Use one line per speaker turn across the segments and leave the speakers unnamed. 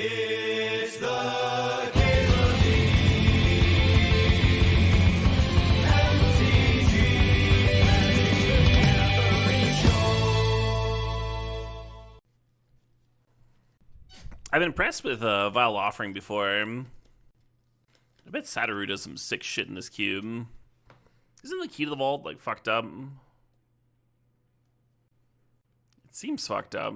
It's the Caleb MTG Show.
I've been impressed with Vile Offering before. I bet Satoru does some sick shit in this cube. Isn't the key to the vault like fucked up? It seems fucked up.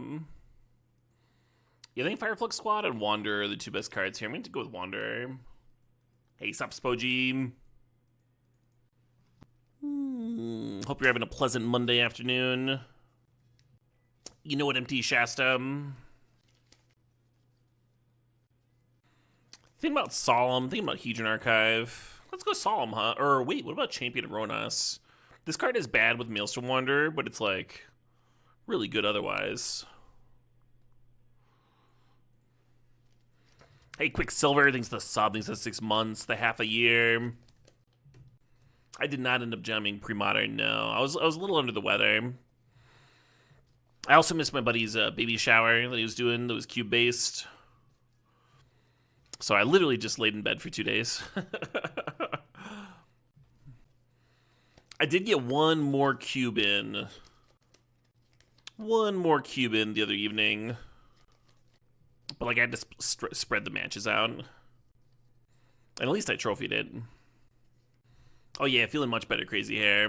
You think Fireflux Squad and Wander are the two best cards here? I'm going to go with Wander. Hey, sup, Spoji? Hope you're having a pleasant Monday afternoon. You know what, MT Shasta? Thinking about Solemn, thinking about Hedron Archive. Let's go Solemn, huh? Or wait, what about Champion of Ronas? This card is bad with Maelstrom Wander, but it's like really good otherwise. Hey, Quicksilver, thanks to the sub, thanks to 6 months, the half a year. I did not end up jamming pre-modern, no. I was a little under the weather. I also missed my buddy's baby shower that he was doing that was cube-based. So I literally just laid in bed for 2 days. I did get one more cube in. One more cube in the other evening. But like I had to spread the matches out. And at least I trophied it. Oh yeah, feeling much better, Crazy Hair.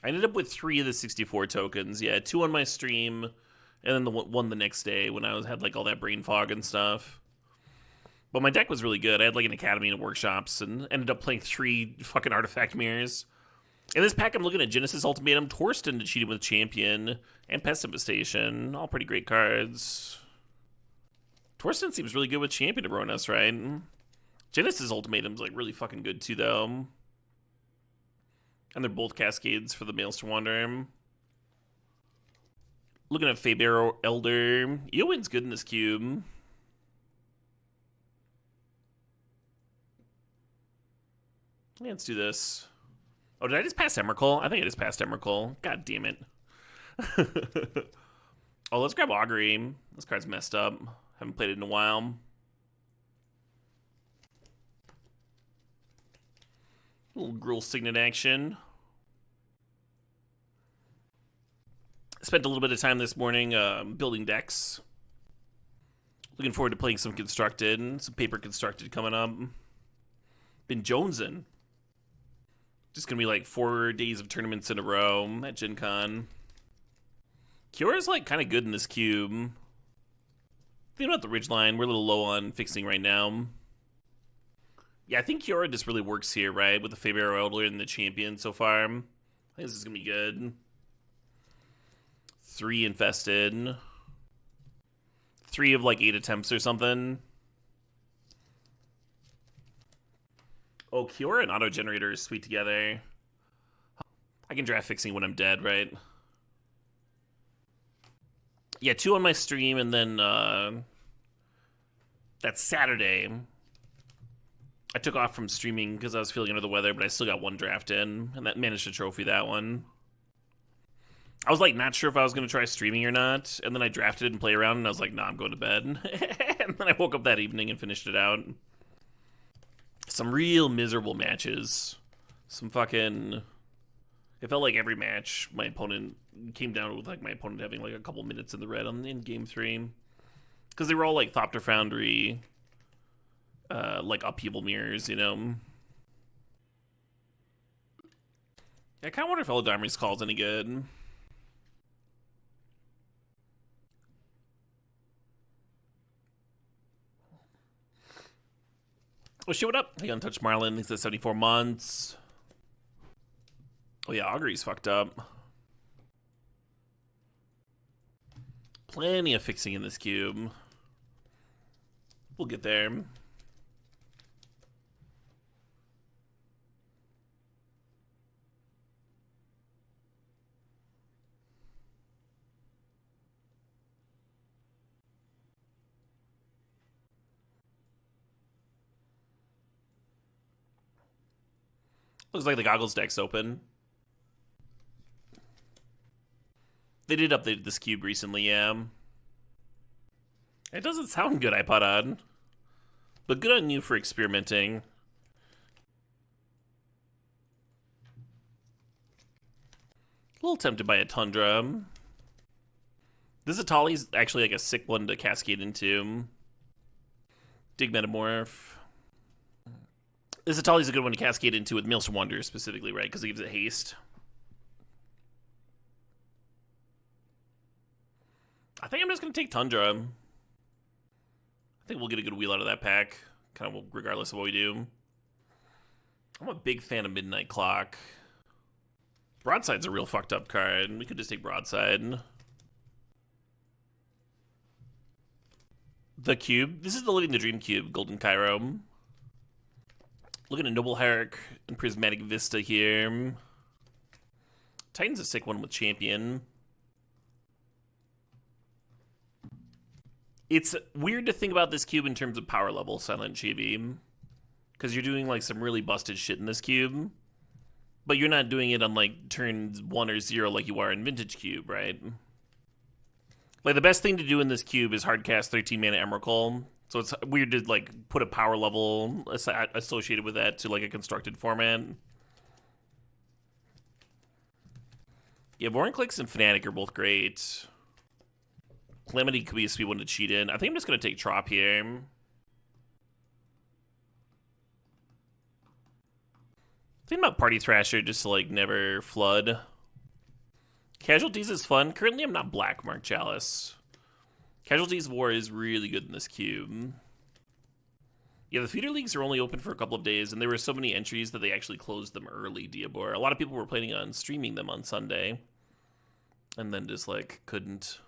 I ended up with 3 of the 64 tokens. Yeah, 2 on my stream, and then the one the next day when I had like all that brain fog and stuff. But my deck was really good. I had like an academy and workshops, and ended up playing 3 fucking artifact mirrors. In this pack, I'm looking at Genesis Ultimatum, Torsten to cheat him with Champion, and Pest Infestation. All pretty great cards. Torsten seems really good with Champion of Ronas, right? Genesis Ultimatum's like really fucking good too, though. And they're both Cascades for the Maelstrom Wander. Looking at Faber Elder. Eowyn's good in this cube. Yeah, let's do this. Oh, did I just pass Emrakul? I think I just passed Emrakul. God damn it. Oh, let's grab Augury. This card's messed up. Haven't played it in a while. A little Gruul Signet action. Spent a little bit of time this morning building decks. Looking forward to playing some Constructed. Some Paper Constructed coming up. Been jonesing. Just gonna be like 4 days of tournaments in a row at Gen Con. Kyora's like kind of good in this cube. Thinking about the Ridgeline, we're a little low on fixing right now. Yeah, I think Kiora just really works here, right? With the Faber Elder and the Champion so far. I think this is gonna be good. 3 infested. 3 of like 8 attempts or something. Oh, Kiora and Auto Generator is sweet together. I can draft fixing when I'm dead, right? Yeah, 2 on my stream, and then that Saturday, I took off from streaming because I was feeling under the weather, but I still got 1 draft in, and that managed to trophy that one. I was like not sure if I was going to try streaming or not, and then I drafted it and played around, and I was like, nah, I'm going to bed. And then I woke up that evening and finished it out. Some real miserable matches. Some fucking... It felt like every match my opponent came down with like my opponent having like a couple minutes in the red in game 3. Because they were all like Thopter Foundry, like upheaval mirrors, you know. I kind of wonder if Elodamri's Call is any good. Oh shit, what up? Hey, Untouched Marlin, thanks for 74 months. Oh yeah, Augury's fucked up. Plenty of fixing in this cube. We'll get there. Looks like the Goggles deck's open. They did update this cube recently, yeah. It doesn't sound good, iPod. But good on you for experimenting. A little tempted by a Tundra. This Atali's actually like a sick one to cascade into. Dig Metamorph. This Atali's a good one to cascade into with Maelstrom Wanderer specifically, right? Because it gives it haste. I think I'm just going to take Tundra. I think we'll get a good wheel out of that pack, kind of regardless of what we do. I'm a big fan of Midnight Clock. Broadside's a real fucked up card. We could just take Broadside. The Cube. This is the Living the Dream Cube, Golden Cairo. Looking at Noble Hierarch and Prismatic Vista here. Titan's a sick one with Champion. It's weird to think about this cube in terms of power level, Silent Chibi. Because you're doing like some really busted shit in this cube. But you're not doing it on like turns 1 or 0 like you are in Vintage Cube, right? Like the best thing to do in this cube is hardcast 13 mana Emrakul. So it's weird to like put a power level associated with that to like a constructed format. Yeah, Vorinclex and Fnatic are both great. Calamity could be a sweet one to cheat in. I think I'm just going to take Trop here. Think about Party Thrasher just to like never flood. Casualties is fun. Currently I'm not Black Mark Chalice. Casualties War is really good in this cube. Yeah, the feeder leagues are only open for a couple of days, and there were so many entries that they actually closed them early, Diabor. A lot of people were planning on streaming them on Sunday. And then just like couldn't.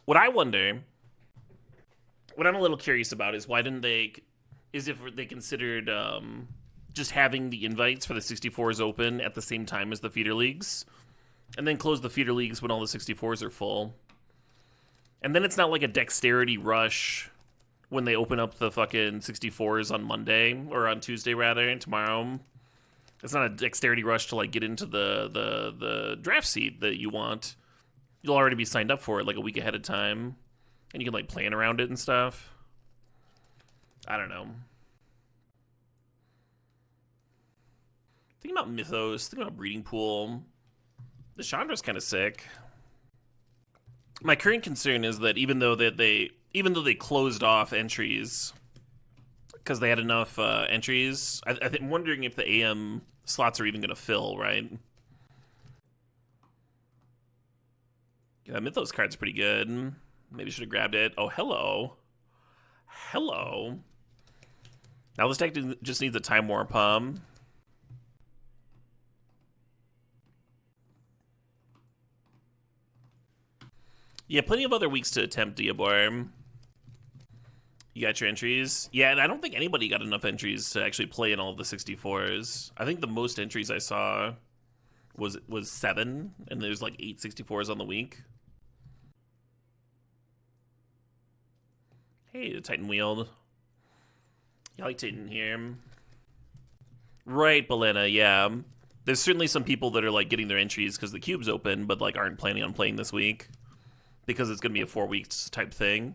What I wonder, what I'm a little curious about is why didn't they, is if they considered just having the invites for the 64s open at the same time as the feeder leagues, and then close the feeder leagues when all the 64s are full. And then it's not like a dexterity rush when they open up the fucking 64s on Monday, or on Tuesday rather, tomorrow. It's not a dexterity rush to like get into the draft seat that you want. You'll already be signed up for it like a week ahead of time. And you can like plan around it and stuff. I don't know. Think about Mythos. Think about Breeding Pool. The Chandra's kind of sick. My current concern is that even though they closed off entries because they had enough entries, I'm wondering if the AM slots are even going to fill, right? Yeah, that Mythos card's pretty good. Maybe should have grabbed it. Oh, hello. Hello. Now this deck just needs a Time Warp. Yeah, plenty of other weeks to attempt, Diabor. You got your entries? Yeah, and I don't think anybody got enough entries to actually play in all of the 64s. I think the most entries I saw was 7, and there's like 8 64s on the week. Hey, the Titan Wheeled. You like Titan here. Right, Belena, yeah. There's certainly some people that are like getting their entries because the cube's open, but like aren't planning on playing this week. Because it's going to be a 4 weeks type thing.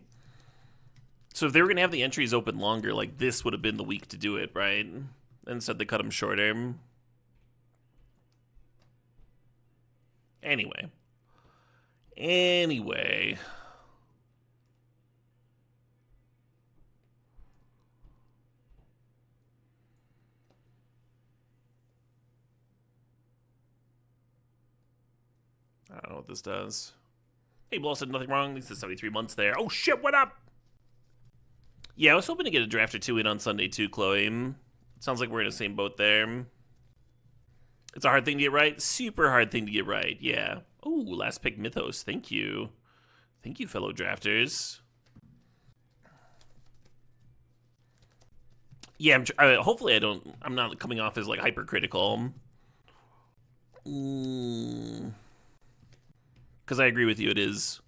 So if they were going to have the entries open longer, like this would have been the week to do it, right? Instead they cut them shorter. Anyway. I don't know what this does. Hey, Blow said nothing wrong. At least the 73 months there. Oh shit, what up? Yeah, I was hoping to get a draft or 2 in on Sunday too, Chloe. Sounds like we're in the same boat there. It's a hard thing to get right. Super hard thing to get right, yeah. Ooh, last pick Mythos. Thank you. Thank you, fellow drafters. Yeah, hopefully I'm not coming off as like hypercritical. Because I agree with you, it is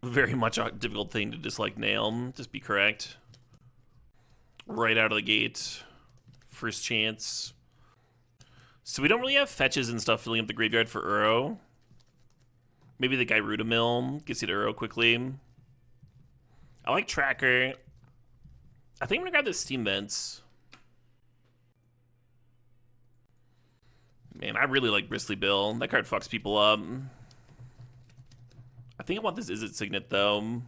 very much a difficult thing to just like nail. Just be correct. Right out of the gate. First chance. So we don't really have fetches and stuff filling up the graveyard for Uro. Maybe the Gyruda Mill gets you to Uro quickly. I like Tracker. I think I'm gonna grab the Steam Vents. Man, I really like Bristly Bill. That card fucks people up. I think I want this Izzet Signet, though.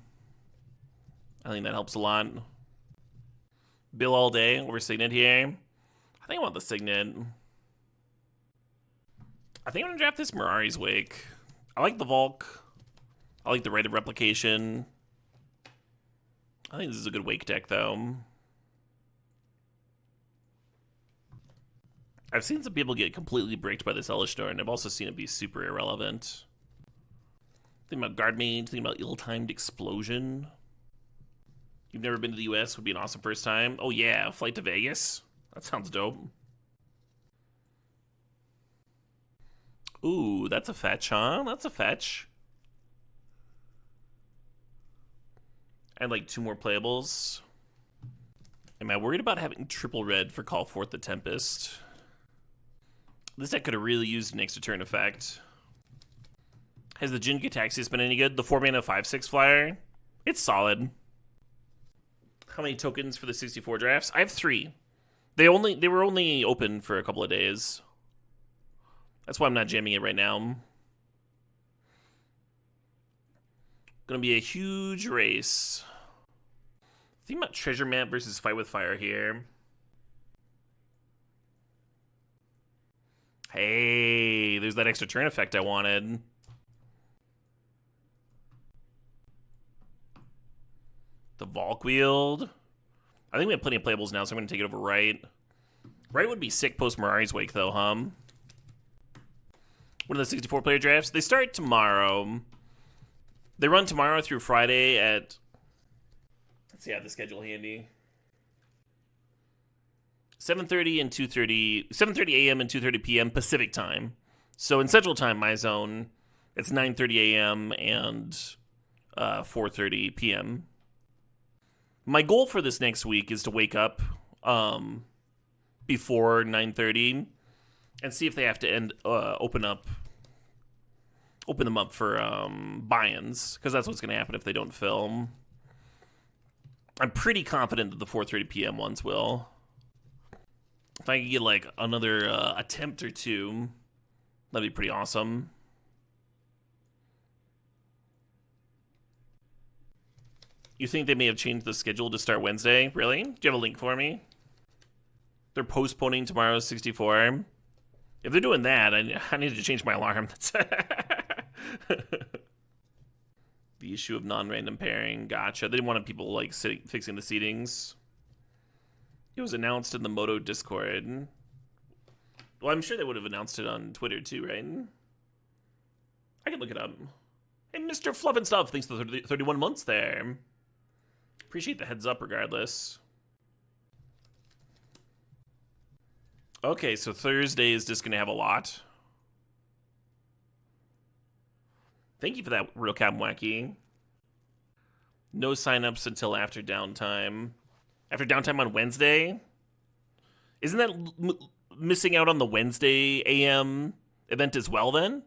I think that helps a lot. Bill all day over Signet here. I think I want the Signet. I think I'm gonna draft this Mirari's Wake. I like the Volk. I like the Rite of Replication. I think this is a good Wake deck, though. I've seen some people get completely bricked by this Hellish Door, and I've also seen it be super irrelevant. Think about Guardmage, think about Ill-Timed Explosion. You've never been to the US, would be an awesome first time. Oh yeah, Flight to Vegas. That sounds dope. Ooh, that's a fetch, huh? That's a fetch. And like 2 more playables. Am I worried about having triple red for Call Forth the Tempest? This deck could have really used an extra turn effect. Has the Jin Gataxias been any good? The 4-mana 5/6 flyer? It's solid. How many tokens for the 64 drafts? I have 3. They were only open for a couple of days. That's why I'm not jamming it right now. Gonna be a huge race. Think about Treasure Map versus Fight with Fire here. Hey, there's that extra turn effect I wanted. The Volk Wield. I think we have plenty of playables now, so I'm going to take it over Right. Right would be sick post Mirari's Wake, though, One of the 64-player drafts. They start tomorrow. They run tomorrow through Friday at... Let's see, I have the schedule handy. 7:30 and 2:30... 7:30 a.m. and 2:30 p.m. Pacific time. So in Central Time, my zone, it's 9:30 a.m. and 4:30 p.m. My goal for this next week is to wake up before 9:30 and see if they have to open them up for buy-ins, because that's what's going to happen if they don't film. I'm pretty confident that the 4:30 p.m. ones will. If I could get like another attempt or 2, that'd be pretty awesome. You think they may have changed the schedule to start Wednesday? Really? Do you have a link for me? They're postponing tomorrow's 64. If they're doing that, I need to change my alarm. The issue of non-random pairing. Gotcha. They didn't want people like fixing the seatings. It was announced in the Moto Discord. Well, I'm sure they would have announced it on Twitter too, right? I can look it up. Hey, Mr. Fluff and Stuff, thanks for the 31 months there. Appreciate the heads up regardless. Okay, so Thursday is just going to have a lot. Thank you for that, Real Cap Wacky. No signups until after downtime. After downtime on Wednesday? Isn't that missing out on the Wednesday AM event as well then?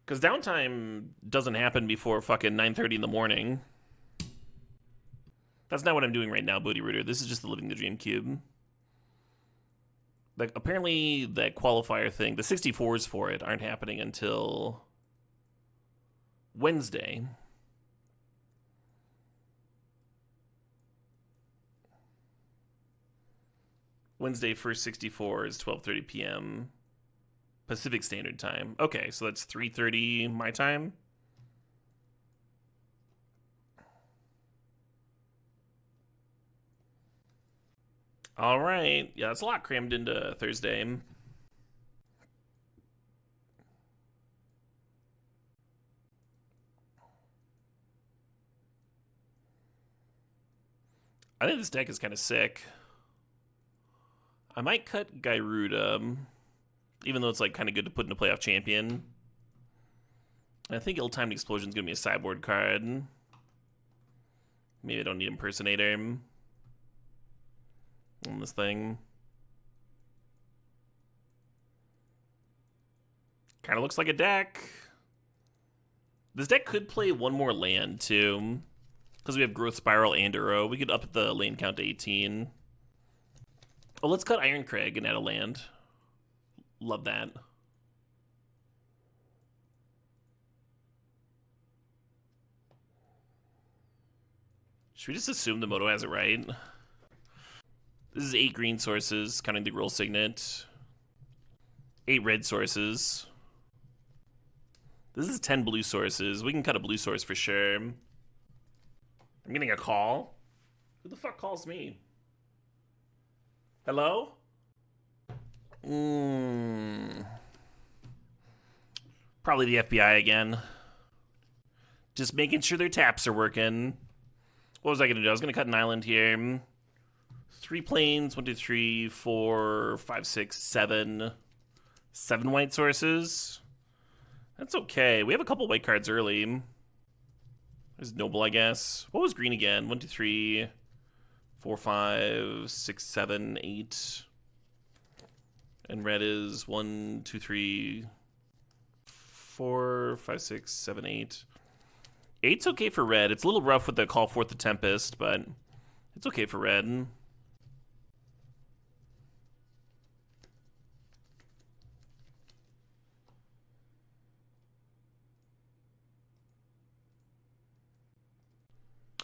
Because downtime doesn't happen before fucking 9:30 in the morning. That's not what I'm doing right now, Booty Rooter. This is just the Living the Dream Cube. Like, apparently that qualifier thing, the 64s for it aren't happening until Wednesday. Wednesday first 64 is 12:30 p.m. Pacific Standard Time. Okay, so that's 3:30 my time. All right. Yeah, that's a lot crammed into Thursday. I think this deck is kind of sick. I might cut Gyruda, even though it's like kind of good to put in a playoff champion. I think Ill-Timed Explosion is going to be a sideboard card. Maybe I don't need Impersonator on this thing. Kind of looks like a deck. This deck could play one more land too. Because we have Growth Spiral and Uro. We could up the lane count to 18. Oh, let's cut Iron Crag and add a land. Love that. Should we just assume the Moto has it right? This is 8 green sources, counting the Gruul Signet. 8 red sources. This is 10 blue sources. We can cut a blue source for sure. I'm getting a call. Who the fuck calls me? Hello? Probably the FBI again. Just making sure their taps are working. What was I going to do? I was going to cut an island here. 3 planes. 1, 2, 3, 4, 5, 6, 7. 7 white sources. That's okay. We have a couple white cards early. There's Noble, I guess. What was green again? 1, 2, 3, 4, 5, 6, 7, 8. And red is 1, 2, 3, 4, 5, 6, 7, 8. 8's okay for red. It's a little rough with the Call Forth the Tempest, but it's okay for red.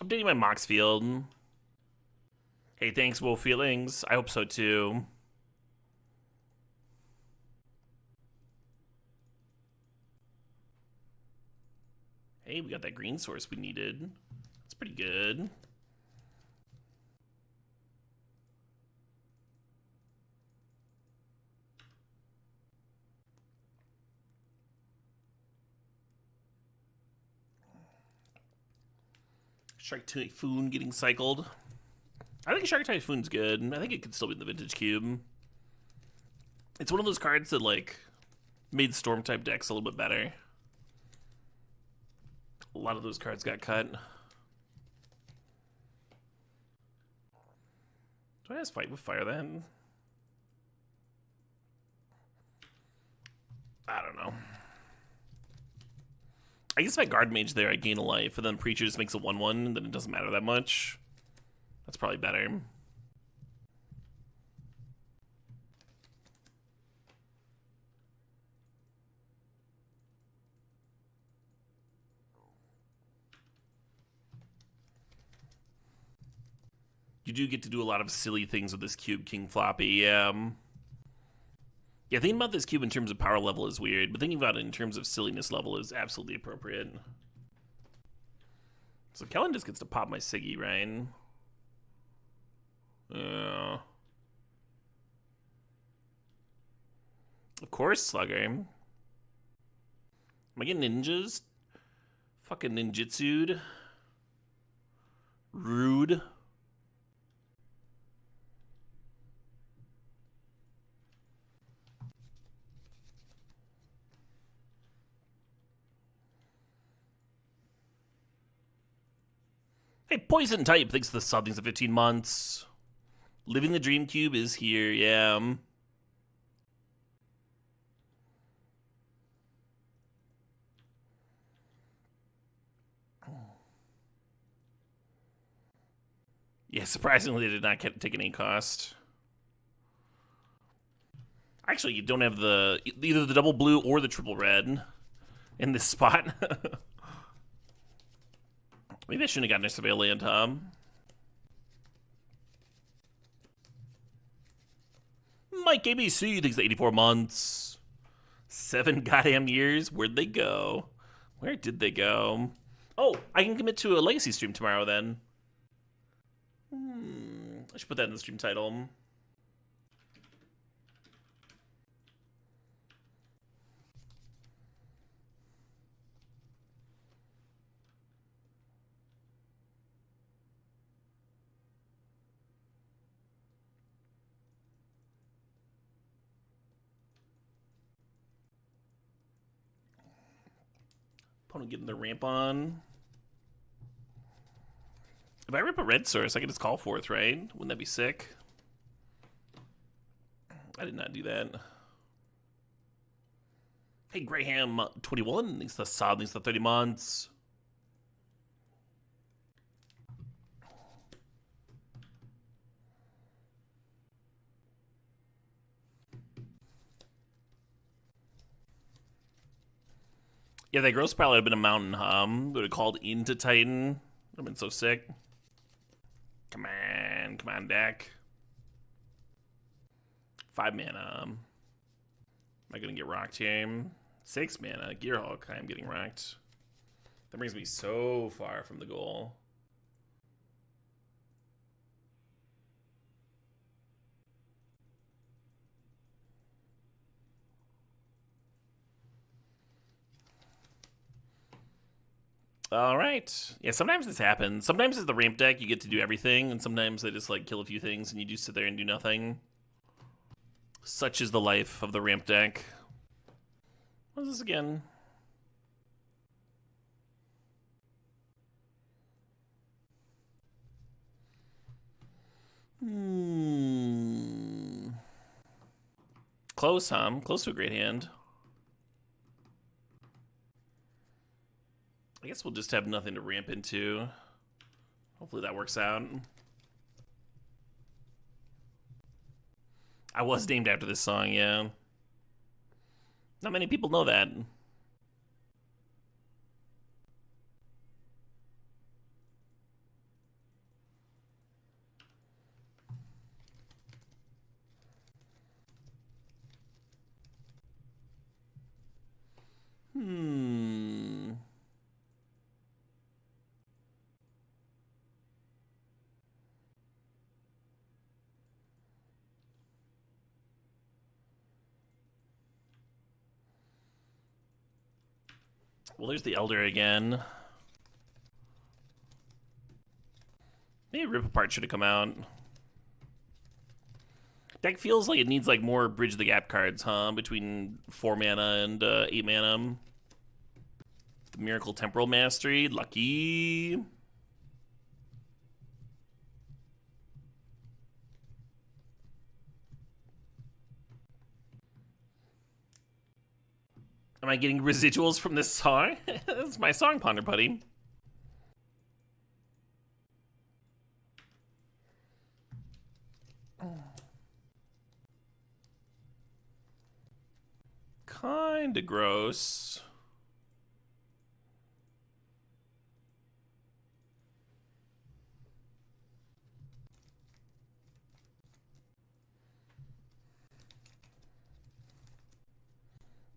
Updating my Mox field. Hey, thanks, Wolf Feelings. I hope so too. Hey, we got that green source we needed. That's pretty good. Shark Typhoon getting cycled. I think Shark Typhoon's good. I think it could still be in the Vintage Cube. It's one of those cards that, like, made Storm type decks a little bit better. A lot of those cards got cut. Do I just fight with fire then? I don't know. I guess if I guard mage there, I gain a life, and then Preacher just makes a 1/1, and then it doesn't matter that much. That's probably better. You do get to do a lot of silly things with this cube, King Floppy. Yeah, thinking about this cube in terms of power level is weird, but thinking about it in terms of silliness level is absolutely appropriate. So Kellen just gets to pop my Siggy, right? Yeah. Of course, Slugger. Am I getting ninjas? Fucking ninjutsu'd. Rude. Hey, Poison Type, thanks for the sub, thanks for 15 months. Living the Dream Cube is here, yeah. Yeah, surprisingly, they did not take any cost. Actually, you don't have the either the double blue or the triple red in this spot. Maybe I shouldn't have gotten a surveil land, huh? Mike ABC, thanks to 84 months. 7 goddamn years. Where'd they go? Where did they go? Oh, I can commit to a Legacy stream tomorrow then. I should put that in the stream title. Opponent getting the ramp on. If I rip a red source, I can just call forth, right? Wouldn't that be sick? I did not do that. Hey, Graham21, thanks to the sub, thanks to 30 months. Yeah, that gross probably would have been a mountain hum. Would have called into Titan. Would have been so sick. Come on, deck. 5 mana. Am I gonna get rocked here? 6 mana. Gearhulk. I am getting rocked. That brings me so far from the goal. All right. Yeah, sometimes this happens. Sometimes it's the ramp deck, you get to do everything, and sometimes they just like kill a few things and you just sit there and do nothing. Such is the life of the ramp deck. What is this again? Close, huh? Close to a great hand. I guess we'll just have nothing to ramp into. Hopefully that works out. I was named after this song, yeah. Not many people know that. Well, there's the Elder again. Maybe Rip Apart should have come out. Deck feels like it needs like more Bridge the Gap cards, huh? Between 4 mana and 8 mana. The Miracle Temporal Mastery, lucky. Am I getting residuals from this song? That's my song, Ponder Putty. Kinda gross.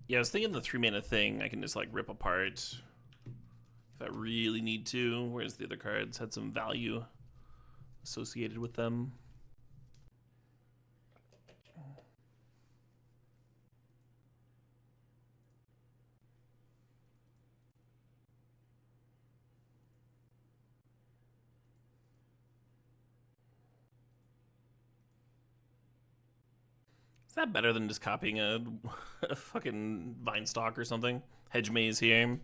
Yeah, I was thinking the 3 mana thing I can just like rip apart if I really need to, whereas the other cards had some value associated with them. Is that better than just copying a fucking vine stalk or something? Hedge maze here.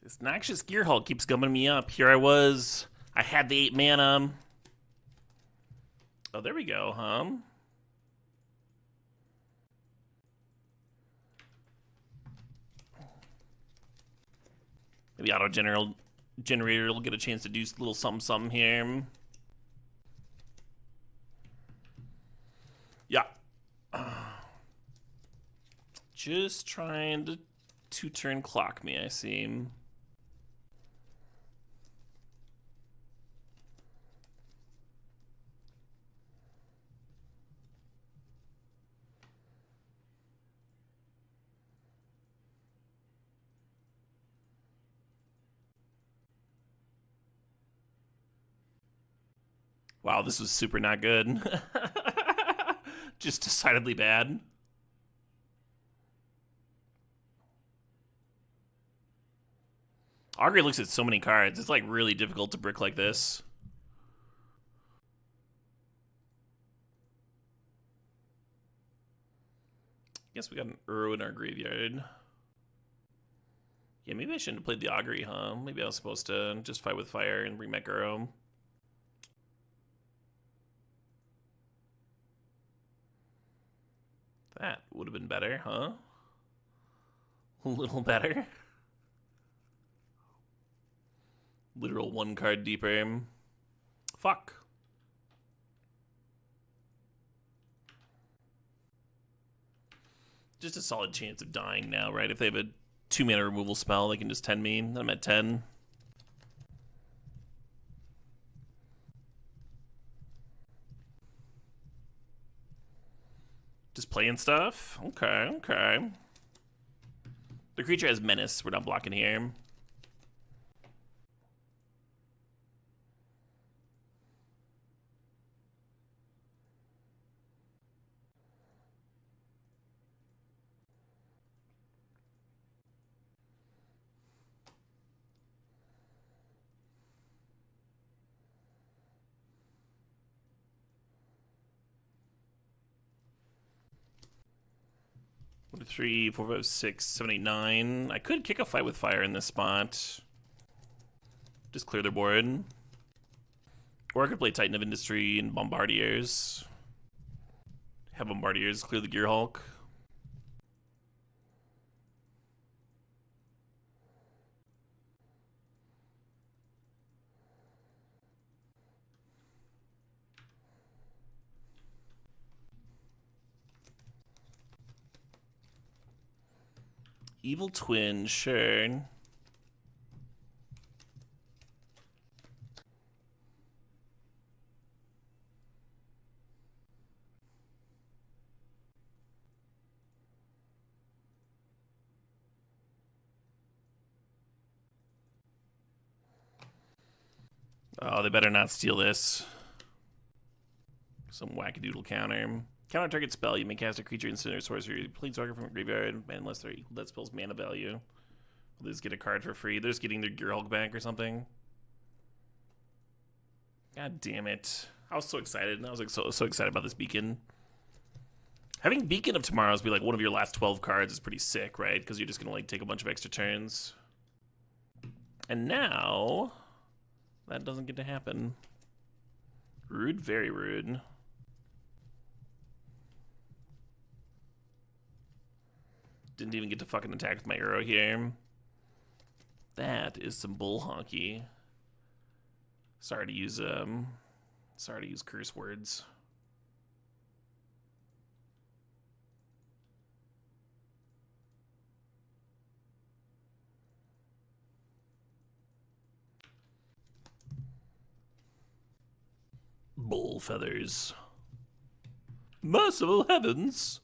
This Noxious Gearhulk keeps gumming me up. Here I was. I had the 8 mana. Oh, there we go, huh? Maybe generator will get a chance to do a little something here. Yeah. Just trying to 2-turn clock me, I seem. Wow, this was super not good. Just decidedly bad. Augury looks at so many cards. It's like really difficult to brick like this. Guess we got an Uro in our graveyard. Yeah, maybe I shouldn't have played the Augury, huh? Maybe I was supposed to just fight with fire and bring back Guro. That would have been better, huh? A little better. Literal one card deeper. Fuck. Just a solid chance of dying now, right? If they have a 2-mana removal spell, they can just 10 me. I'm at 10. Just playing stuff? Okay, okay. The creature has menace. We're not blocking here. One, 2, 3, 4, 5, 6, 7, 8, 9. I could kick a fight with fire in this spot. Just clear their board. Or I could play Titan of Industry and Bombardiers. Have Bombardiers clear the Gear Hulk. Evil Twin, sure. Oh, they better not steal this. Some wackadoodle counter. Counter target spell. You may cast a creature, instant, or sorcery. Planeswalker from a graveyard, unless they're equal to that spell's mana value. Will they just get a card for free? They're just getting their Gear Hulk back or something. God damn it. I was so excited. I was like so excited about this beacon. Having Beacon of Tomorrows be like one of your last 12 cards is pretty sick, right? Because you're just going to like take a bunch of extra turns. And now, that doesn't get to happen. Rude, very rude. Didn't even get to fucking attack with my arrow here. That is some bull honky. Sorry to use curse words. Bull feathers. Merciful heavens.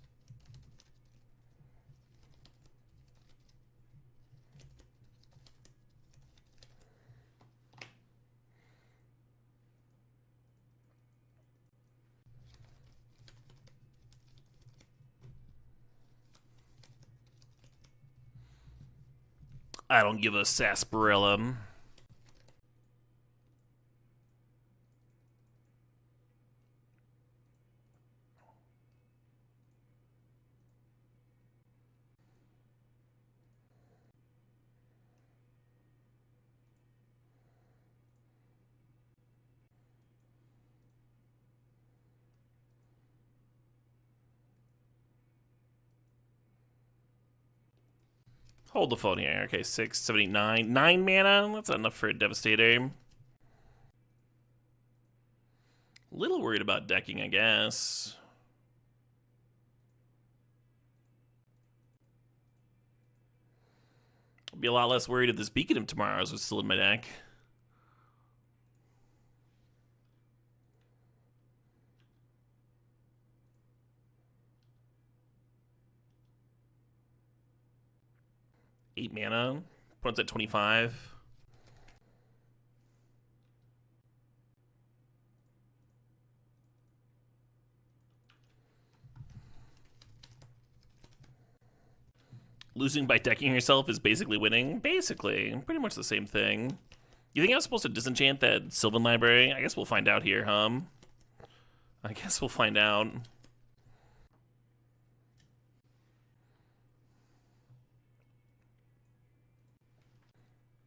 I don't give a sarsaparilla. Hold the phone here. Okay, 6, 7, 8, 9. 9 mana? That's not enough for a Devastator. Little worried about decking, I guess. I'd be a lot less worried if this Beacon of Tomorrows was still in my deck. Eight mana. Opponent's at 25. Losing by decking yourself is basically winning. Basically. Pretty much the same thing. You think I was supposed to disenchant that Sylvan Library? I guess we'll find out here, huh? I guess we'll find out.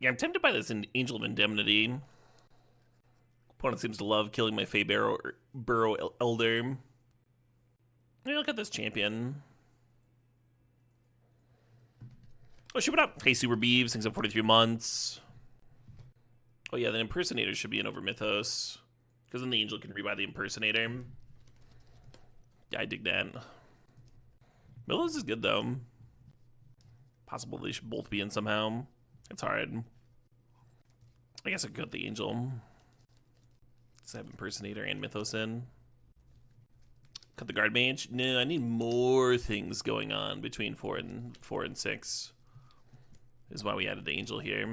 Yeah, I'm tempted by this in Angel of Indemnity. Opponent seems to love killing my Fey Burrow Elder. Hey, look at this champion. Oh, shoot, what up? Hey, Super Beeves, things up 43 months. Oh, yeah, the Impersonator should be in over Mythos. Because then the Angel can rebuy the Impersonator. Yeah, I dig that. Mythos is good, though. Possible they should both be in somehow. It's hard. I guess I could cut the Angel. Does I have Impersonator and Mythos in? Cut the Guard Mage? No, I need more things going on between 4 and 6. This is why we added the Angel here.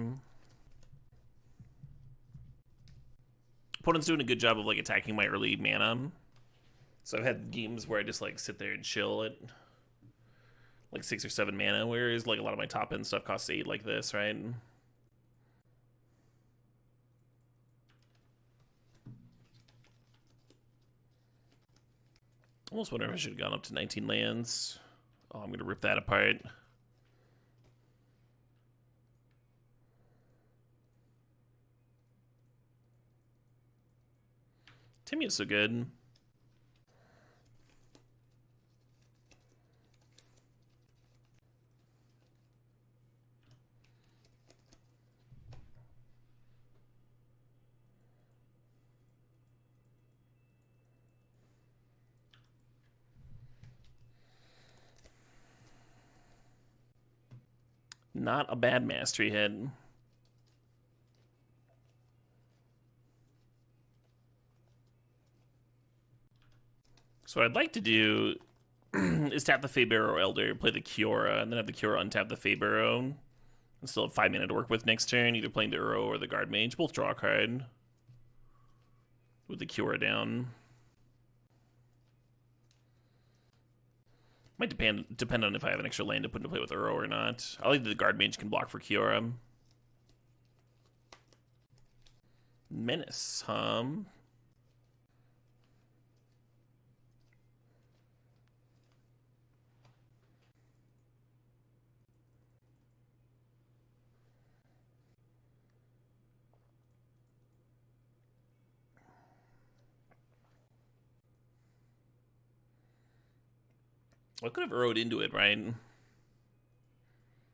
Opponent's doing a good job of like attacking my early mana. So I've had games where I just like sit there and chill at like 6 or 7 mana, whereas like a lot of my top end stuff costs 8 like this, right? Almost wonder if I should have gone up to 19 lands. Oh, I'm gonna rip that apart. Timmy is so good. Not a bad mastery hit. So what I'd like to do is tap the Feybarrow Elder, play the Kiora, and then have the Kiora untap the Feybarrow, and still have 5 mana to work with next turn, either playing the Uro or the Guard Mage. Both draw a card with the Kiora down. Might depend on if I have an extra land to put into play with Uro or not. I like that the Guard Mage can block for Kiora. Menace, I could have Uro'd into it, right?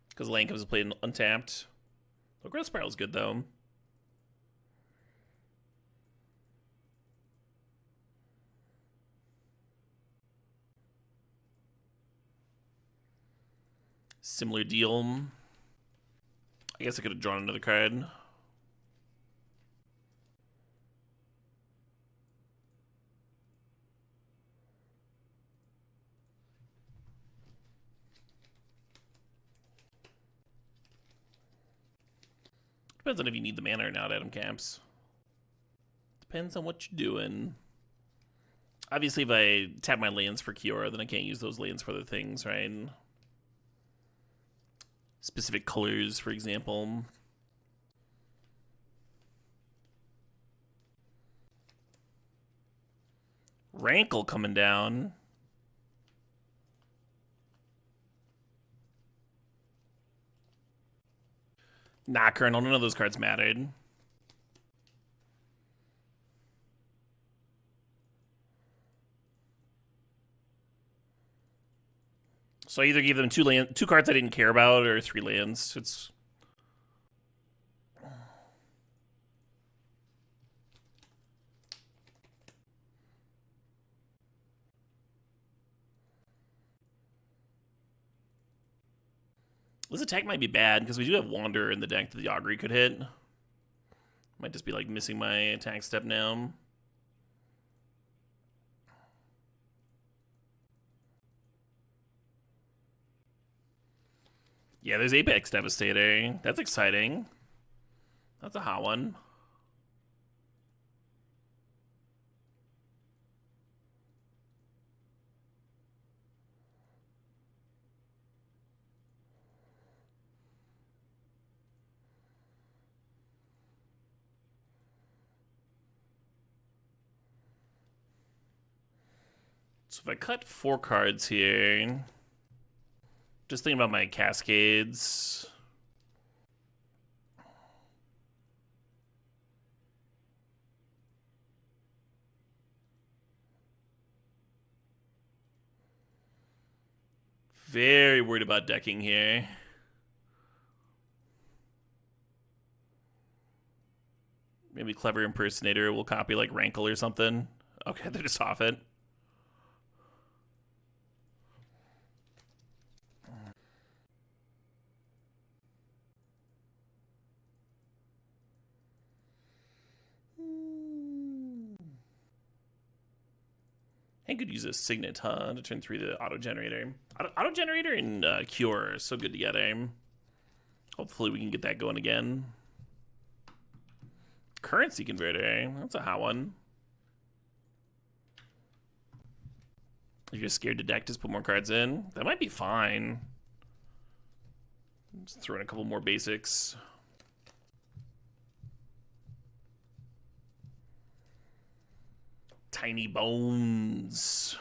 Because land comes to play untapped. The Growth Spiral's good, though. Similar deal. I guess I could have drawn another card. Depends on if you need the mana or not, Adam Caps. Depends on what you're doing. Obviously, if I tap my lands for Kiora, then I can't use those lands for other things, right? Specific colors, for example. Rankle coming down. Nah, Colonel, none of those cards mattered. So I either gave them 2 cards I didn't care about, or 3 lands. It's this attack might be bad because we do have Wanderer in the deck that the Augury could hit. Might just be like missing my attack step now. Yeah, there's Apex Devastator. That's exciting. That's a hot one. So if I cut 4 cards here, just thinking about my Cascades. very worried about decking here. Maybe Clever Impersonator will copy like Rankle or something. Okay, they're just off it. I could use a Signet, huh, to turn 3 the auto generator. Auto generator and Cure are so good together. Hopefully we can get that going again. Currency converter, that's a hot one. If you're scared to deck, just put more cards in. That might be fine. Just throw in a couple more basics. Tiny bones.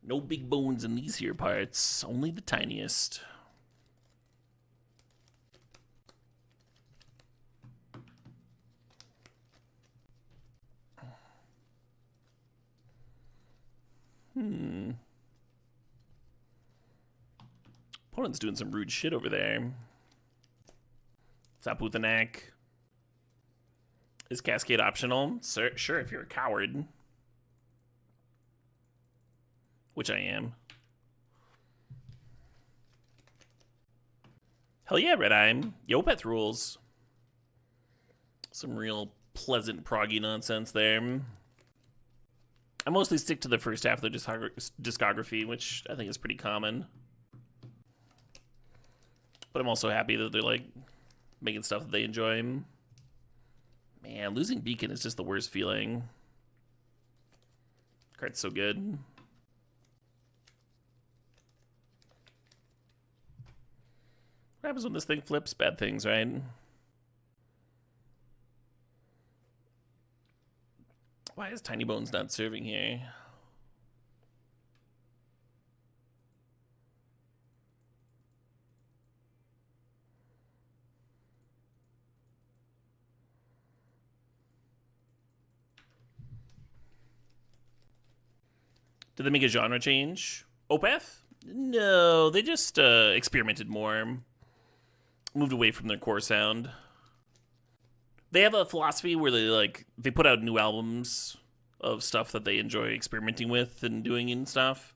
No big bones in these here parts, only the tiniest. Opponent's doing some rude shit over there. Zaputhanak. Is Cascade optional? Sure, if you're a coward. Which I am. Hell yeah, Red Eye. Yopeth rules. Some real pleasant proggy nonsense there. I mostly stick to the first half of the discography, which I think is pretty common. But I'm also happy that they're like making stuff that they enjoy. Man, losing Beacon is just the worst feeling. Card's so good. What happens when this thing flips? Bad things, right? Why is Tiny Bones not serving here? Did they make a genre change? Opeth? No, they just experimented more. Moved away from their core sound. They have a philosophy where they put out new albums of stuff that they enjoy experimenting with and doing and stuff.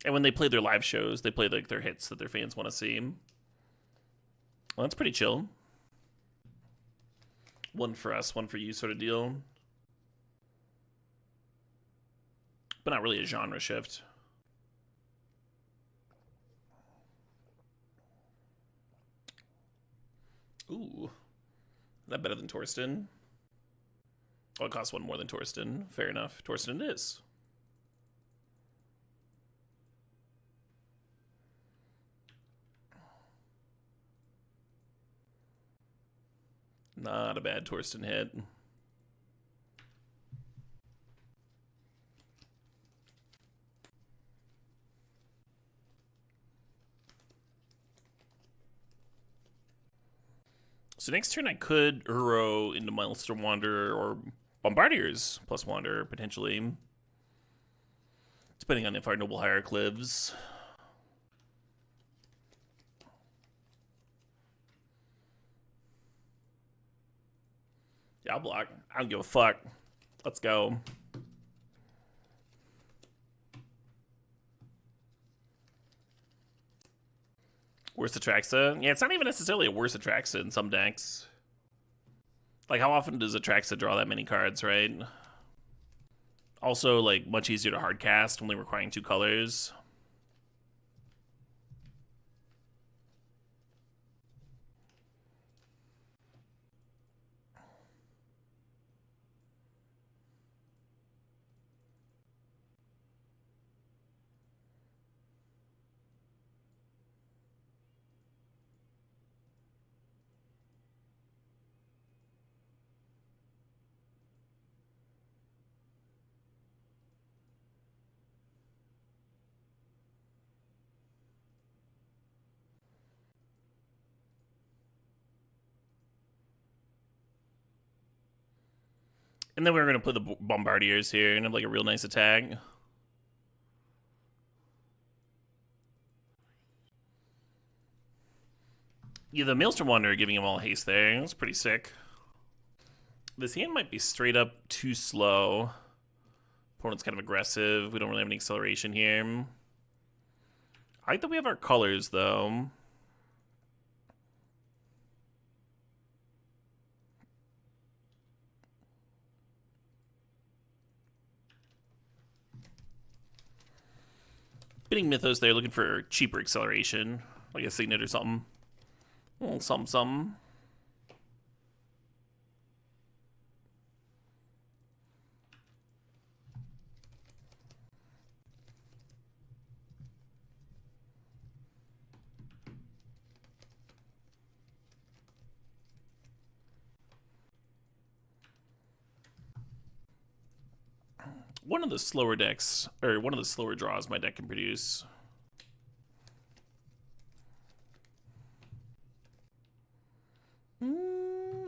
And when they play their live shows, they play like their hits that their fans want to see. Well, that's pretty chill. One for us, one for you sort of deal. But not really a genre shift. Ooh. Is that better than Torsten? Oh, it costs one more than Torsten. Fair enough. Torsten it is. Not a bad Torsten hit. So next turn I could Uro into Maelstrom Wanderer or Bombardiers plus Wanderer, potentially. Depending on if our Noble Hierarch lives. Yeah, I'll block. I don't give a fuck. Let's go. Worst Atraxa? Yeah, it's not even necessarily a worse Atraxa in some decks. Like, how often does Atraxa draw that many cards, right? Also, like, much easier to hardcast, only requiring 2 colors. And then we were going to play the Bombardiers here and have like a real nice attack. Yeah, the Maelstrom Wanderer giving him all haste there. That's pretty sick. This hand might be straight up too slow. Opponent's kind of aggressive. We don't really have any acceleration here. I like that we have our colors, though. Bidding Mythos there, looking for cheaper acceleration. Like a Signet or something. Something. One of the slower decks, or one of the slower draws my deck can produce.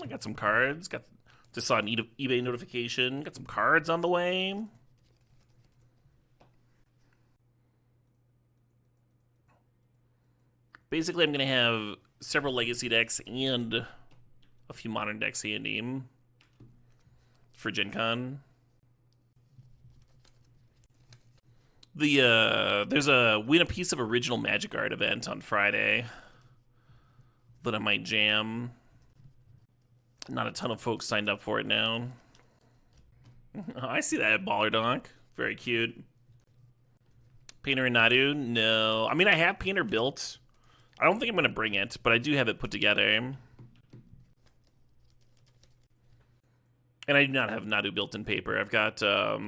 I got some cards. Just saw an eBay notification. Got some cards on the way. Basically, I'm going to have several Legacy decks and a few Modern decks handy for Gen Con. There's a win a piece of original Magic Art event on Friday that I might jam. Not a ton of folks signed up for it now. I see that Baller Donk. Very cute. Painter and Nadu? No. I mean, I have Painter built. I don't think I'm going to bring it, but I do have it put together. And I do not have Nadu built in paper. I've got that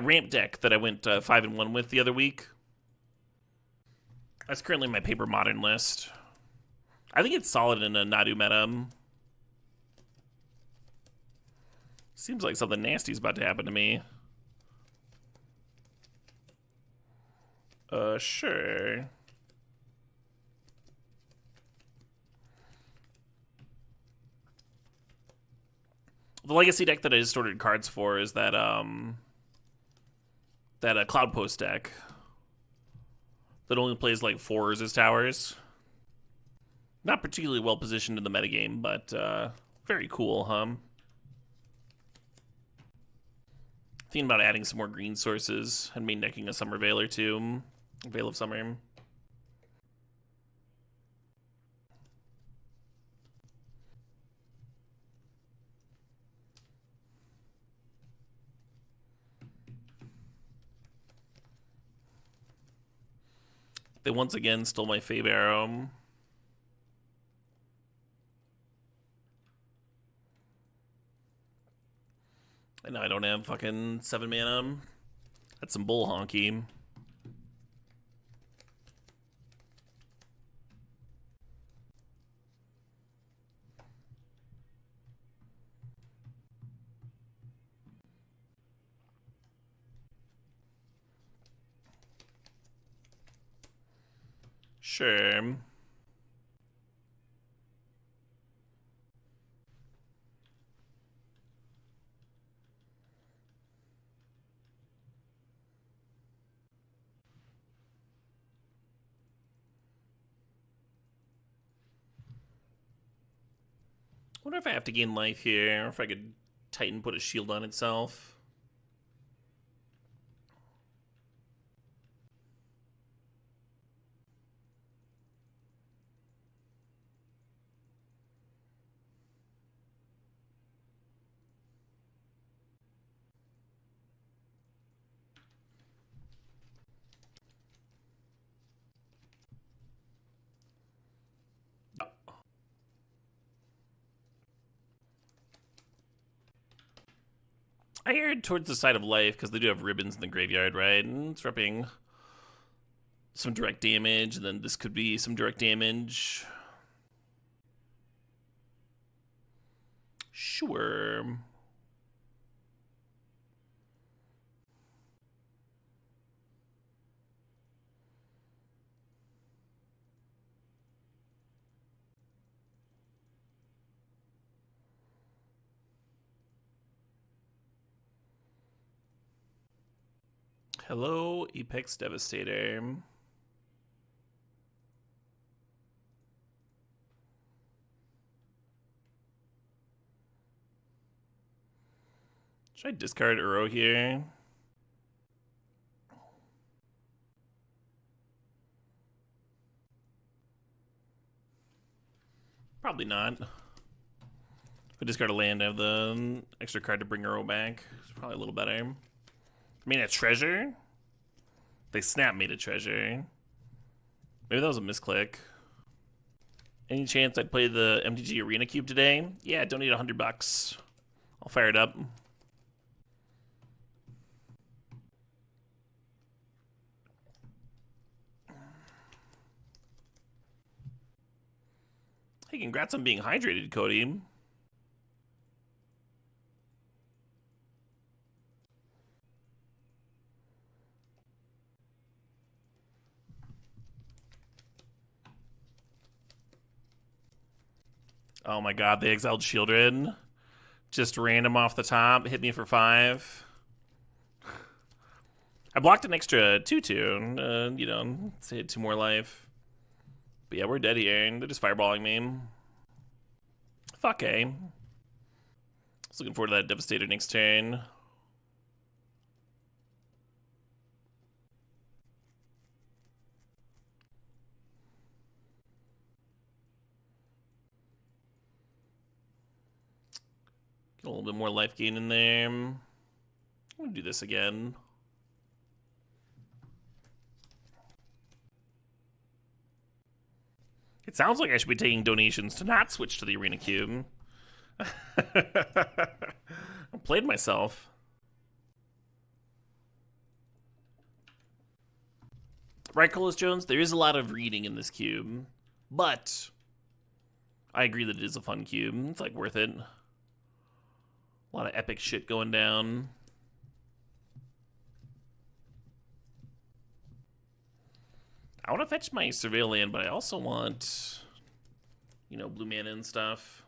ramp deck that I went 5-1 with the other week. That's currently my paper modern list. I think it's solid in a Nadu meta. Seems like something nasty's about to happen to me. Sure. The Legacy deck that I just ordered cards for is that Cloud Post deck that only plays like 4s as towers. Not particularly well positioned in the metagame, but very cool, huh? Thinking about adding some more green sources and main decking a Summer Veil or two. Veil of Summer. They once again stole my Fabe Arrow. And now I don't have fucking 7 mana. That's some bull honky. Sure. Wonder if I have to gain life here, or if I could Titan put a shield on itself. I aired towards the side of life because they do have ribbons in the graveyard, right? And it's repping some direct damage, and then this could be some direct damage. Sure. Hello, Apex Devastator. Should I discard Uro here? Probably not. If I discard a land, I have the extra card to bring Uro back. It's probably a little better. I mean, a treasure? They snap made a treasure. Maybe that was a misclick. Any chance I'd play the MTG Arena Cube today? Yeah, don't need $100. I'll fire it up. Hey, congrats on being hydrated, Cody. Oh my god, they exiled Shieldred. Just random off the top, hit me for 5. I blocked an extra 2/2, you know, to hit 2 more life. But yeah, we're dead here. They're just fireballing me. Fuck A. I was looking forward to that Devastator next turn. Get a little bit more life gain in there. I'm gonna do this again. It sounds like I should be taking donations to not switch to the Arena Cube. I played myself. Right, Colas Jones? There is a lot of reading in this cube, but I agree that it is a fun cube. It's like worth it. A lot of epic shit going down. I want to fetch my Surveil land, but I also want, you know, blue mana and stuff.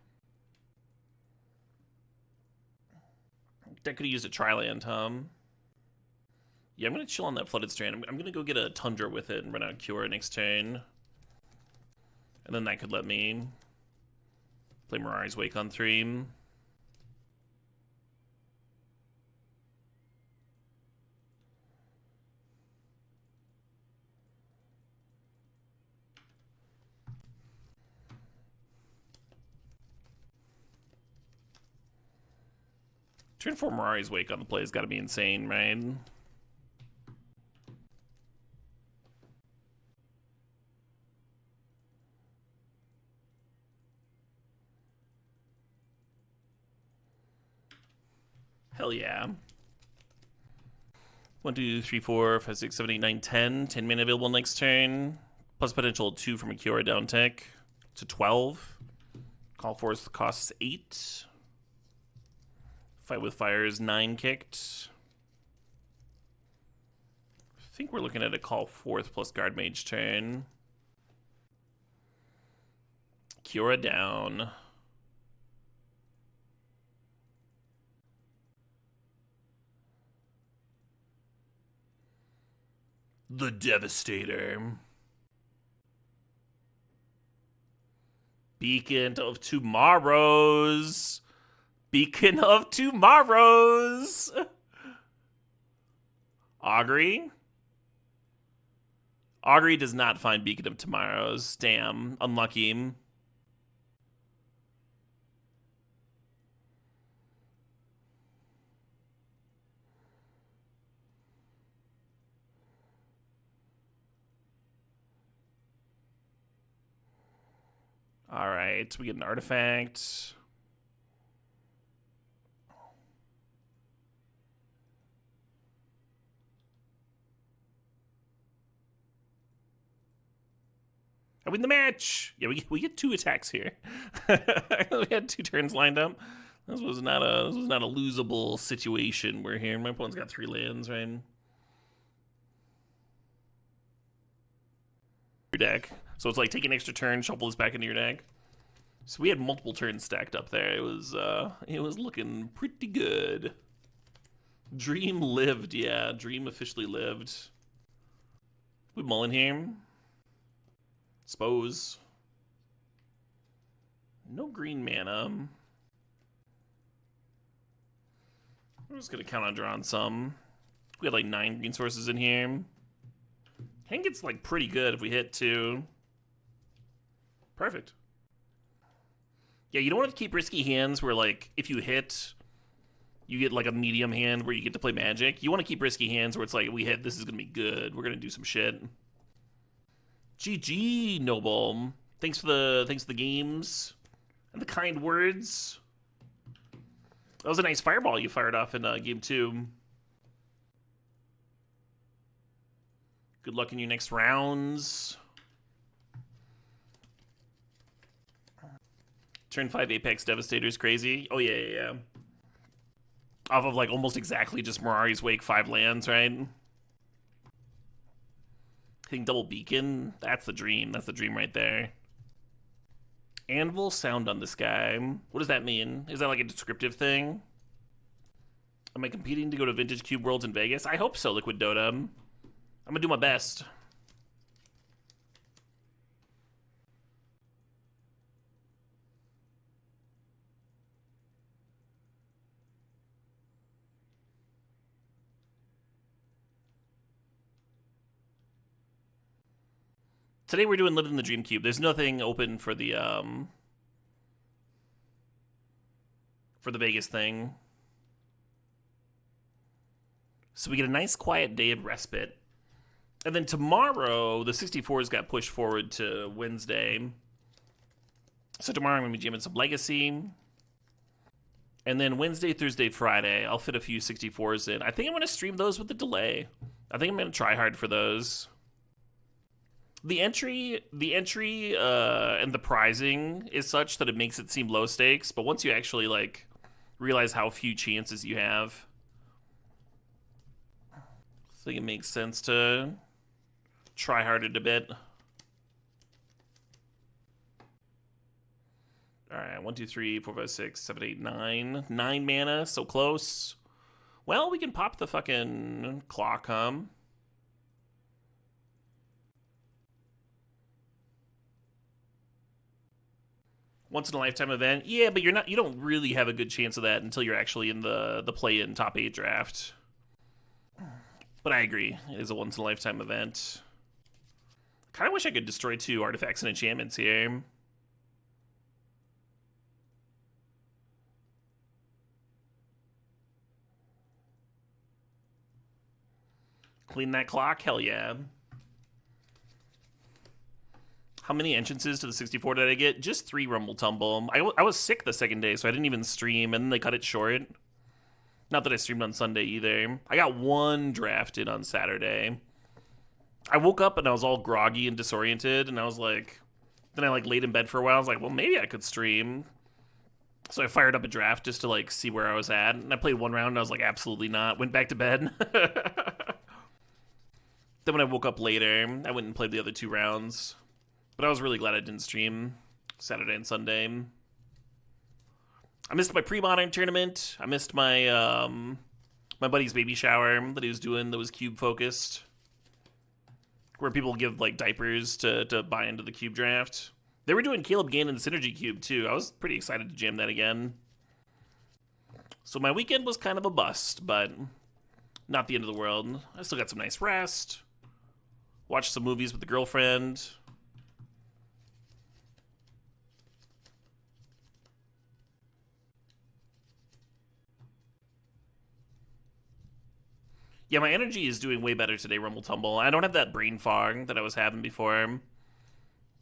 That could have used a Tri-land, Yeah, I'm going to chill on that Flooded Strand. I'm going to go get a Tundra with it and run out Cure next turn. And then that could let me play Mirari's Wake on 3. Turn 4 Mirari's Wake on the play has got to be insane, right? Hell yeah. 1, 2, 3, 4, 5, 6, 7, 8, 9, 10. 10 mana available next turn. Plus potential 2 from a Kiora down tick to 12. Call Force costs 8. Fight with Fire is 9 kicked. I think we're looking at a Call Forth plus Guard Mage turn. Kiora down. The Devastator. Beacon of Tomorrows. Beacon of Tomorrows. Augury. Augury does not find Beacon of Tomorrows. Damn. Unlucky. Alright, we get an artifact. I win the match! Yeah, we get 2 attacks here. We had 2 turns lined up. This was not a losable situation we're here. My opponent's got 3 lands, right? Your deck. So it's like take an extra turn, shuffle this back into your deck. So we had multiple turns stacked up there. It was looking pretty good. Dream lived, yeah. Dream officially lived. We mulling here. Suppose. No green mana. I'm just gonna count on drawing some. We had like 9 green sources in here. Hand gets like pretty good if we hit 2. Perfect. Yeah, you don't want to keep risky hands where like if you hit, you get like a medium hand where you get to play Magic. You want to keep risky hands where it's like, we hit, this is gonna be good. We're gonna do some shit. GG, Noble. Thanks for the games and the kind words. That was a nice fireball you fired off in game 2. Good luck in your next rounds. Turn 5 Apex Devastator is crazy. Oh, yeah. Off of, like, almost exactly just Mirari's Wake 5 lands, right? Hitting double Beacon. That's the dream. That's the dream right there. Anvil Sound on this guy. What does that mean? Is that, like, a descriptive thing? Am I competing to go to Vintage Cube Worlds in Vegas? I hope so, Liquid Dota. I'm gonna do my best. Today we're doing Live in the Dream Cube. There's nothing open for the Vegas thing. So we get a nice quiet day of respite. And then tomorrow, the 64s got pushed forward to Wednesday. So tomorrow I'm going to be jamming some Legacy. And then Wednesday, Thursday, Friday, I'll fit a few 64s in. I think I'm going to stream those with a delay. I think I'm going to try hard for those. The entry and the prizing is such that it makes it seem low stakes. But once you actually, like, realize how few chances you have, I think it makes sense to try hard a bit. Alright, 1, 2, 3, 4, 5, 6, 7, 8, 9. 9 mana, so close. Well, we can pop the fucking clock, huh? Once in a lifetime event. Yeah, but you don't really have a good chance of that until you're actually in the play-in top 8 draft. But I agree. It is a once-in-a-lifetime event. Kind of wish I could destroy 2 artifacts and enchantments here. Clean that clock? Hell yeah. How many entrances to the 64 did I get? Just 3 Rumble Tumble. I was sick the second day, so I didn't even stream, and then they cut it short. Not that I streamed on Sunday either. I got 1 drafted on Saturday. I woke up and I was all groggy and disoriented, and I was like... Then I, like, laid in bed for a while. I was like, well, maybe I could stream. So I fired up a draft just to, like, see where I was at. And I played 1 round, and I was like, absolutely not. Went back to bed. Then when I woke up later, I went and played the other 2 rounds. But I was really glad I didn't stream Saturday and Sunday. I missed my pre-modern tournament. I missed my my buddy's baby shower that he was doing that was cube focused, where people give like diapers to buy into the cube draft. They were doing Caleb Gannon Synergy Cube too. I was pretty excited to jam that again. So my weekend was kind of a bust, but not the end of the world. I still got some nice rest. Watched some movies with the girlfriend. Yeah, my energy is doing way better today, Rumble Tumble. I don't have that brain fog that I was having before.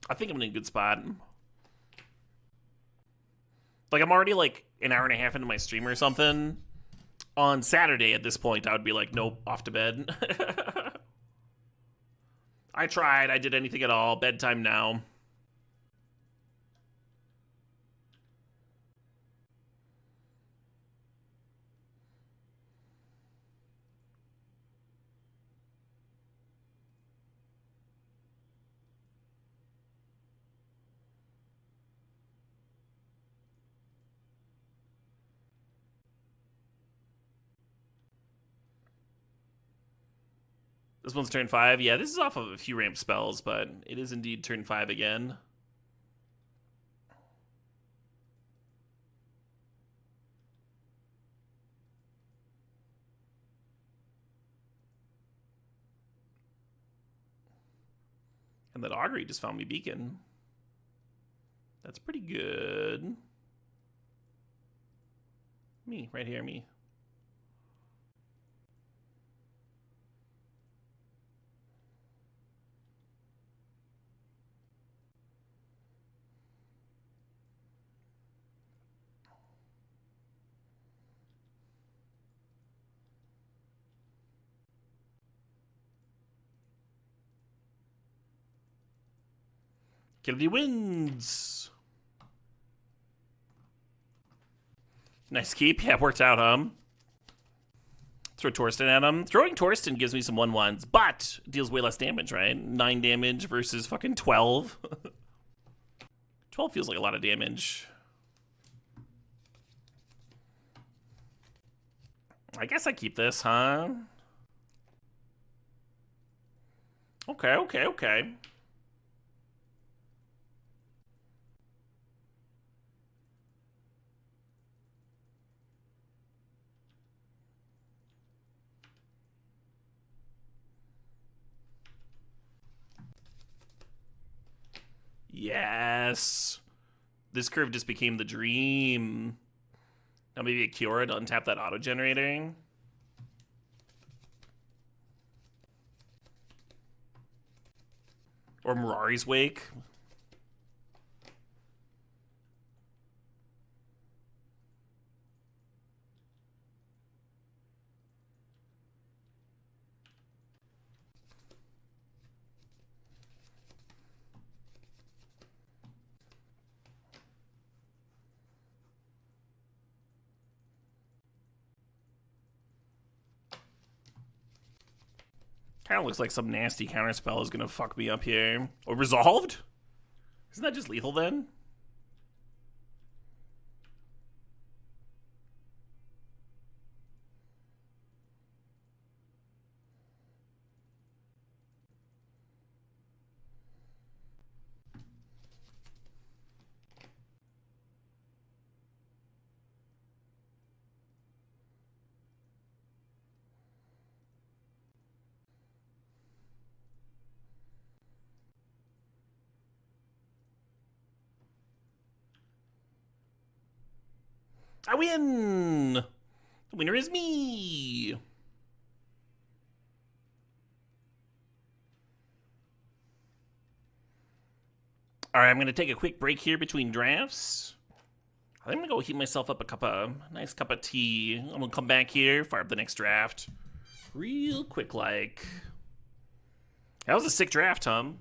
I think I'm in a good spot. Like, I'm already, like, an hour and a half into my stream or something. On Saturday, at this point, I would be like, nope, off to bed. I tried. I did anything at all. Bedtime now. This one's turn 5. Yeah, this is off of a few ramp spells, but it is indeed turn 5 again. And that Augury just found me Beacon. That's pretty good. Me, right here, me. Kennedy wins. Nice keep. Yeah, worked out, Throw Torsten at him. Throwing Torsten gives me some 1/1s, but deals way less damage, right? 9 damage versus fucking 12. 12 feels like a lot of damage. I guess I keep this, huh? Okay. Yes. This curve just became the dream. Now maybe a Kiora to untap that auto generator. Or Mirari's Wake. Kind of looks like some nasty counterspell is going to fuck me up here. Or Resolved? Isn't that just lethal then? I win! The winner is me! Alright, I'm going to take a quick break here between drafts. I think I'm going to go heat myself up a nice cup of tea. I'm going to come back here, fire up the next draft. Real quick like. That was a sick draft, Tom.